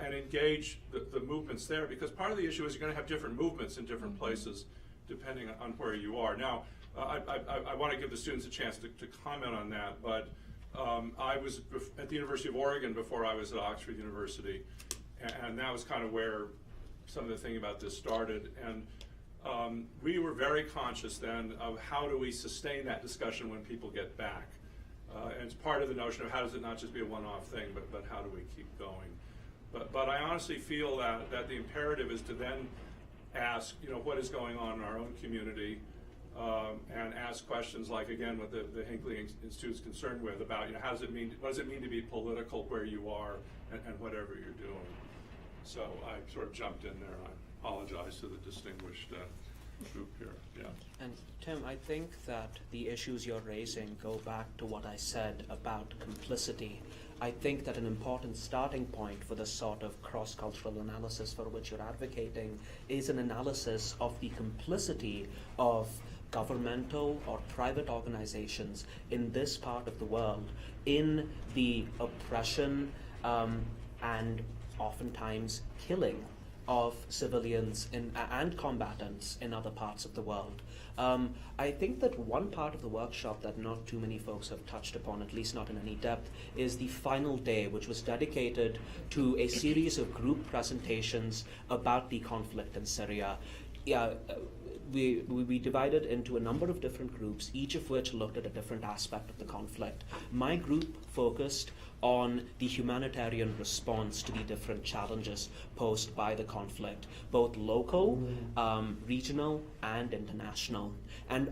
Speaker 2: and engage the movements there. Because part of the issue is you're going to have different movements in different places depending on where you are. Now, I want to give the students a chance to comment on that, but I was at the University of Oregon before I was at Oxford University, and that was kind of where some of the thinking about this started. And we were very conscious then of how do we sustain that discussion when people get back. And it's part of the notion of how does it not just be a one-off thing, but how do we keep going. But I honestly feel that the imperative is to then ask, what is going on in our own community, and ask questions like, again, what the Hinckley Institute is concerned with about, what does it mean to be political where you are and whatever you're doing. So I sort of jumped in there. I apologize to the distinguished group here. Yeah.
Speaker 3: And Tim, I think that the issues you're raising go back to what I said about complicity. I think that an important starting point for the sort of cross-cultural analysis for which you're advocating is an analysis of the complicity of governmental or private organizations in this part of the world in the oppression and oftentimes killing of civilians and combatants in other parts of the world. I think that one part of the workshop that not too many folks have touched upon, at least not in any depth, is the final day, which was dedicated to a series of group presentations about the conflict in Syria. We divided into a number of different groups, each of which looked at a different aspect of the conflict. My group focused on the humanitarian response to the different challenges posed by the conflict, both local, regional, and international. And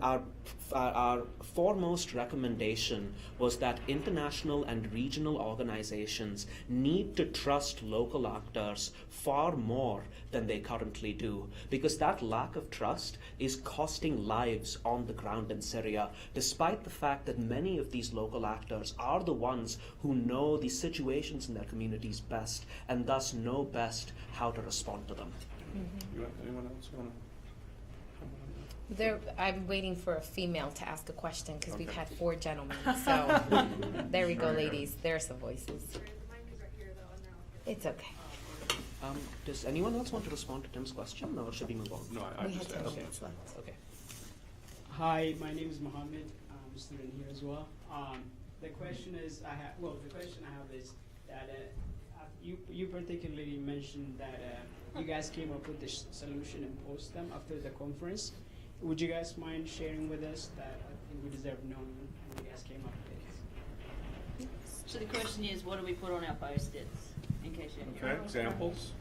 Speaker 3: our foremost recommendation was that international and regional organizations need to trust local actors far more than they currently do, because that lack of trust is costing lives on the ground in Syria, despite the fact that many of these local actors are the ones who know the situations in their communities best and thus know best how to respond to them.
Speaker 2: Anyone else want to?
Speaker 4: I'm waiting for a female to ask a question because we've had 4 gentlemen. So there we go, ladies. There's some voices. It's okay.
Speaker 3: Does anyone else want to respond to Tim's question, or should we move on?
Speaker 2: No, I
Speaker 4: We had
Speaker 2: just
Speaker 4: 10
Speaker 2: asked.
Speaker 4: minutes left.
Speaker 3: Okay.
Speaker 11: Hi, my name is Mohammed. I'm a student here as well. The question is, the question I have is that you particularly mentioned that you guys came up with this solution and post them after the conference. Would you guys mind sharing with us that? I think we deserve knowing how you guys came up with it.
Speaker 7: So the question is, what do we put on our post-its? In case you have
Speaker 2: Okay, examples.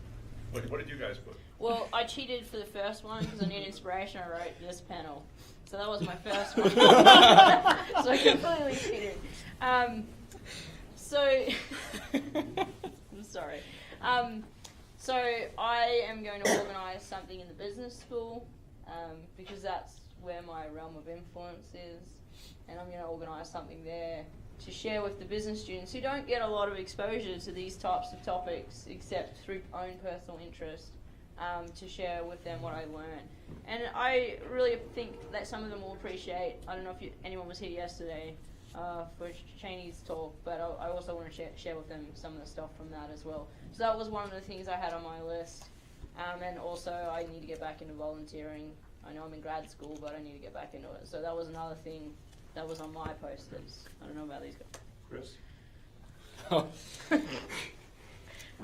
Speaker 2: What did you guys put?
Speaker 7: Well, I cheated for the first one because I needed inspiration. I wrote this panel. So that was my first one. So I completely cheated. I'm sorry. So I am going to organise something in the business school because that's where my realm of influence is. And I'm going to organise something there to share with the business students who don't get a lot of exposure to these types of topics except through own personal interest, to share with them what I learned. And I really think that some of them will appreciate, I don't know if anyone was here yesterday for Cheney's talk, but I also want to share with them some of the stuff from that as well. So that was one of the things I had on my list. And also I need to get back into volunteering. I know I'm in grad school, but I need to get back into it. So that was another thing that was on my posters. I don't know about these guys.
Speaker 2: Chris?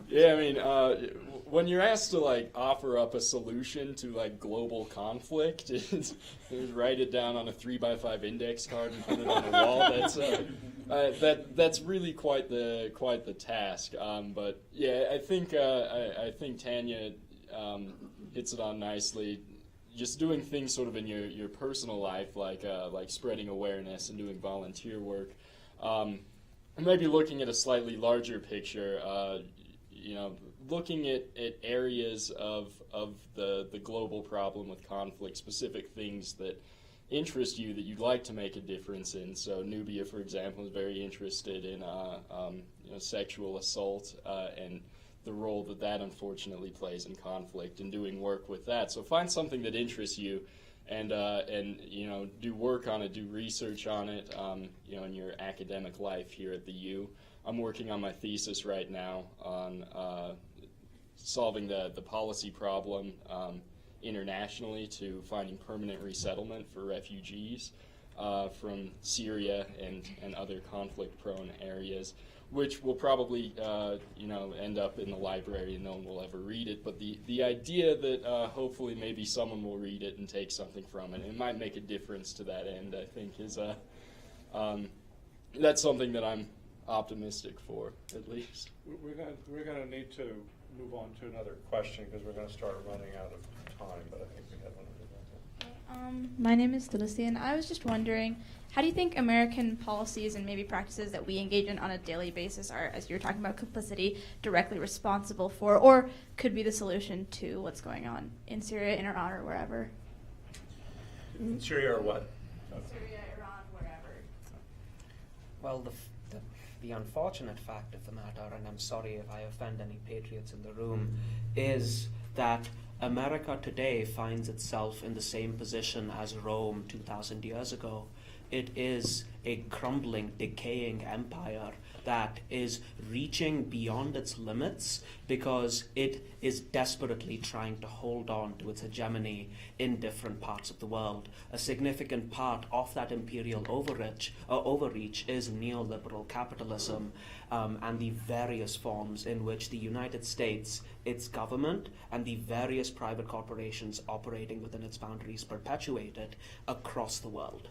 Speaker 6: Yeah, I mean, when you're asked to offer up a solution to global conflict, is write it down on a 3x5 index card and put it on the wall. That's really quite the task. But yeah, I think Tanya hits it on nicely. Just doing things sort of in your personal life, like spreading awareness and doing volunteer work. Maybe looking at a slightly larger picture. looking at areas of the global problem with conflict, specific things that interest you that you'd like to make a difference in. So Nubia, for example, is very interested in sexual assault and the role that unfortunately plays in conflict, and doing work with that. So find something that interests you, and do work on it, do research on it, in your academic life here at the U. I'm working on my thesis right now on solving the policy problem internationally to finding permanent resettlement for refugees from Syria and other conflict-prone areas, which will probably end up in the library and no one will ever read it. But the idea that hopefully maybe someone will read it and take something from it, and it might make a difference to that end, I think is that's something that I'm optimistic for, at least.
Speaker 2: We're going to need to move on to another question because we're going to start running out of time, but I think we have one of them.
Speaker 12: My name is Delicia, and I was just wondering, how do you think American policies and maybe practices that we engage in on a daily basis are, as you were talking about complicity, directly responsible for, or could be the solution to what's going on in Syria, in Iran, or wherever?
Speaker 2: In Syria or what?
Speaker 12: Syria, Iran, wherever.
Speaker 3: Well, the unfortunate fact of the matter, and I'm sorry if I offend any patriots in the room, is that America today finds itself in the same position as Rome 2,000 years ago. It is a crumbling, decaying empire that is reaching beyond its limits because it is desperately trying to hold on to its hegemony in different parts of the world. A significant part of that imperial overreach is neoliberal capitalism and the various forms in which the United States, its government, and the various private corporations operating within its boundaries perpetuate it across the world.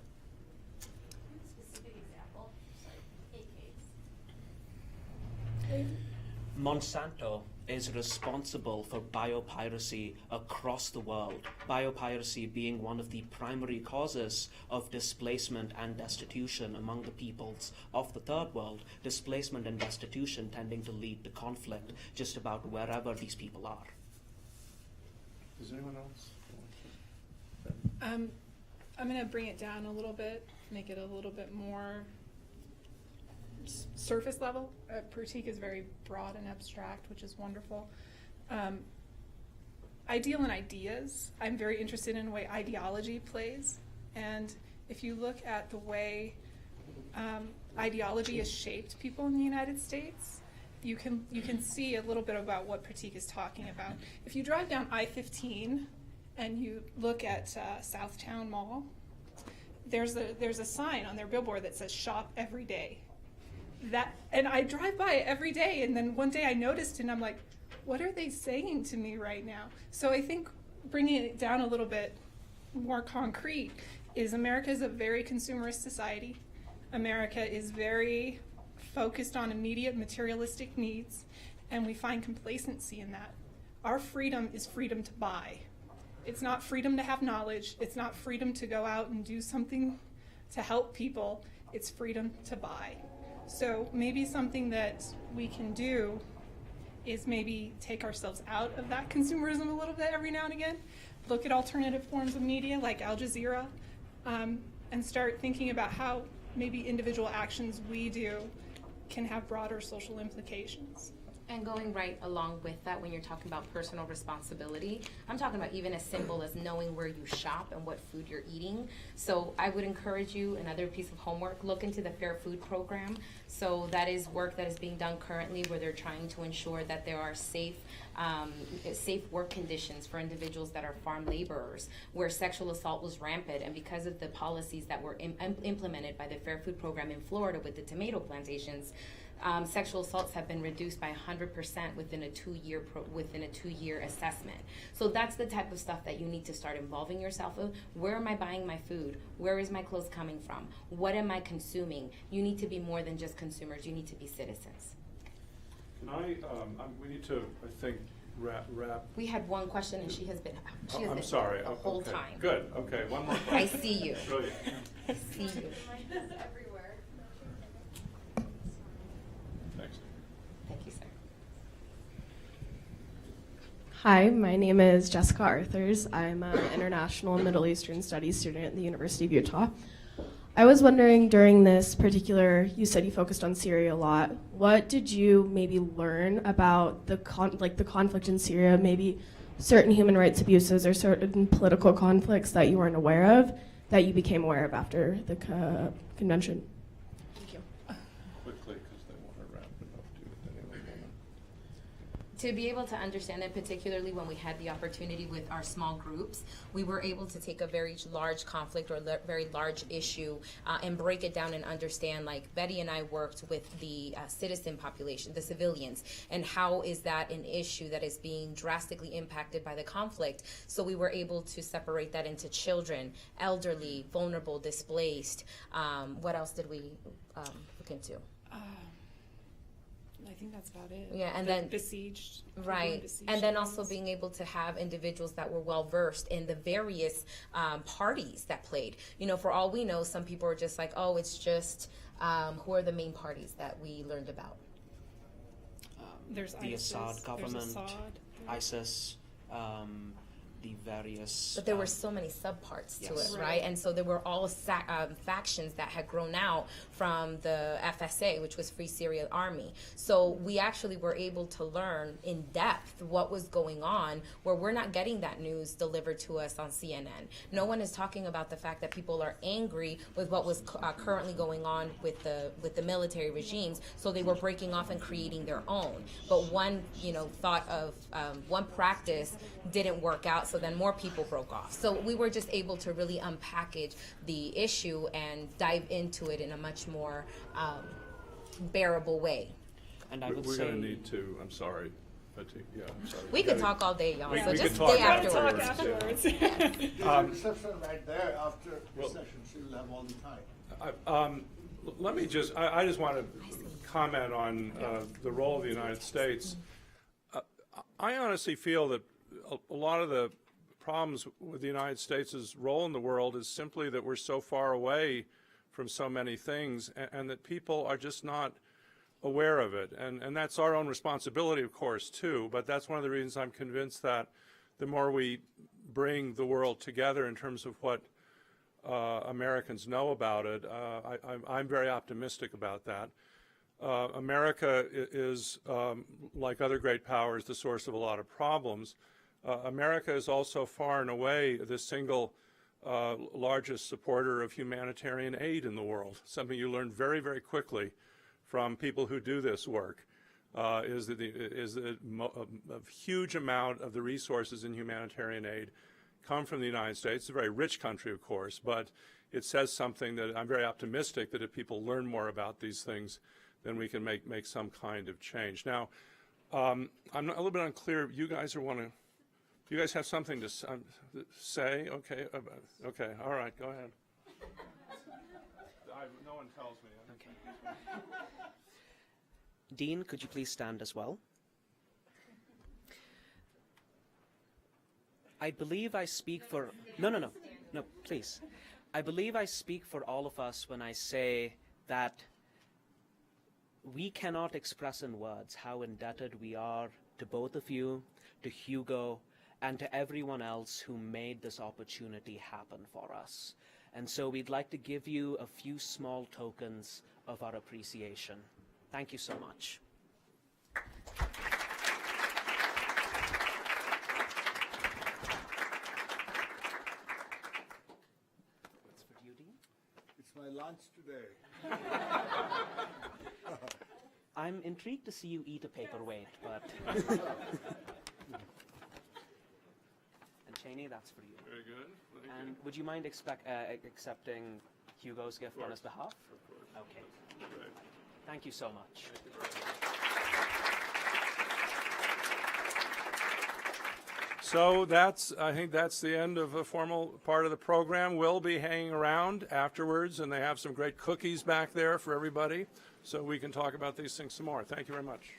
Speaker 3: Monsanto is responsible for biopiracy across the world, biopiracy being one of the primary causes of displacement and destitution among the peoples of the third world, displacement and destitution tending to lead to conflict just about wherever these people are.
Speaker 2: Does anyone else?
Speaker 5: I'm going to bring it down a little bit, make it a little bit more surface level. Pratik is very broad and abstract, which is wonderful. Ideal and ideas. I'm very interested in the way ideology plays. And if you look at the way ideology has shaped people in the United States, you can see a little bit about what Pratik is talking about. If you drive down I-15 and you look at Southtown Mall, there's a sign on their billboard that says "Shop every day." And I drive by it every day, and then one day I noticed, and I'm like, what are they saying to me right now? So I think bringing it down a little bit more concrete is America is a very consumerist society. America is very focused on immediate materialistic needs, and we find complacency in that. Our freedom is freedom to buy. It's not freedom to have knowledge. It's not freedom to go out and do something to help people. It's freedom to buy. So maybe something that we can do is maybe take ourselves out of that consumerism a little bit every now and again, look at alternative forms of media like Al Jazeera, and start thinking about how maybe individual actions we do can have broader social implications.
Speaker 4: And going right along with that, when you're talking about personal responsibility, I'm talking about even as simple as knowing where you shop and what food you're eating. So I would encourage you, another piece of homework, look into the Fair Food Program. So that is work that is being done currently where they're trying to ensure that there are safe work conditions for individuals that are farm laborers, where sexual assault was rampant, and because of the policies that were implemented by the Fair Food Program in Florida with the tomato plantations, sexual assaults have been reduced by 100% within a two-year assessment. So that's the type of stuff that you need to start involving yourself in. Where am I buying my food? Where is my clothes coming from? What am I consuming? You need to be more than just consumers. You need to be citizens.
Speaker 2: Can we need to, I think, wrap.
Speaker 4: We had one question, and she has been
Speaker 2: I'm sorry.
Speaker 4: the whole
Speaker 2: okay.
Speaker 4: time.
Speaker 2: Good. Okay. One more question.
Speaker 4: I see you.
Speaker 2: Brilliant.
Speaker 4: I see you.
Speaker 2: Thanks.
Speaker 4: Thank you, sir.
Speaker 13: Hi, my name is Jessica Arthurs. I'm an international and Middle Eastern studies student at the University of Utah. I was wondering during this particular, you said you focused on Syria a lot. What did you maybe learn about the conflict in Syria, maybe certain human rights abuses or certain political conflicts that you weren't aware of that you became aware of after the convention? Thank you.
Speaker 2: Quickly, because they want to wrap it up anyway.
Speaker 4: To be able to understand it, particularly when we had the opportunity with our small groups, we were able to take a very large conflict or very large issue and break it down and understand, like Betty and I worked with the citizen population, the civilians, and how is that an issue that is being drastically impacted by the conflict. So we were able to separate that into children, elderly, vulnerable, displaced. What else did we look into?
Speaker 5: I think that's about it.
Speaker 4: Yeah, and then
Speaker 5: besieged.
Speaker 4: Right, and then also being able to have individuals that were well versed in the various parties that played. You know, for all we know, some people are just like, oh, it's just who are the main parties that we learned about?
Speaker 5: There's
Speaker 3: the
Speaker 5: ISIS,
Speaker 3: Assad government,
Speaker 5: Assad,
Speaker 3: ISIS, the various.
Speaker 4: But there were so many subparts to
Speaker 3: yes.
Speaker 4: it, right? And so there were all factions that had grown out from the FSA, which was Free Syria Army. So we actually were able to learn in depth what was going on, where we're not getting that news delivered to us on CNN. No one is talking about the fact that people are angry with what was currently going on with the military regimes. So they were breaking off and creating their own. But one, thought of one practice didn't work out. So then more people broke off. So we were just able to really unpackage the issue and dive into it in a much more bearable way.
Speaker 3: And I would
Speaker 2: we're
Speaker 3: say
Speaker 2: going to need to, I'm sorry, but yeah, I'm sorry.
Speaker 4: We could talk all day, y'all, so
Speaker 2: we
Speaker 4: just
Speaker 2: could talk
Speaker 4: stay afterwards.
Speaker 5: afterwards.
Speaker 1: There's a reception right there after the session, so you'll have all the time.
Speaker 2: Let me just, I just want to comment on the role of the United States. I honestly feel that a lot of the problems with the United States' role in the world is simply that we're so far away from so many things and that people are just not aware of it. And that's our own responsibility, of course, too. But that's one of the reasons I'm convinced that the more we bring the world together in terms of what Americans know about it, I'm very optimistic about that. America is, like other great powers, the source of a lot of problems. America is also far and away the single largest supporter of humanitarian aid in the world. Something you learn very, very quickly from people who do this work is that a huge amount of the resources in humanitarian aid come from the United States. It's a very rich country, of course, but it says something that I'm very optimistic that if people learn more about these things, then we can make some kind of change. Now, I'm a little bit unclear. You guys do you guys have something to say? Okay, okay, all right, go ahead. No one tells me.
Speaker 3: Okay. Dean, could you please stand as well? I believe I speak for... No, please. I believe I speak for all of us when I say that we cannot express in words how indebted we are to both of you, to Hugo, and to everyone else who made this opportunity happen for us. And so we'd like to give you a few small tokens of our appreciation. Thank you so much. What's for you, Dean?
Speaker 1: It's my lunch today.
Speaker 3: I'm intrigued to see you eat a paperweight, but... And Cheney, that's for you.
Speaker 2: Very good.
Speaker 3: And would you mind accepting Hugo's gift on his behalf?
Speaker 2: Of course.
Speaker 3: Okay.
Speaker 2: Great.
Speaker 3: Thank you so much.
Speaker 2: Thank you very much. So I think that's the end of a formal part of the program. We'll be hanging around afterwards, and they have some great cookies back there for everybody, so we can talk about these things some more. Thank you very much.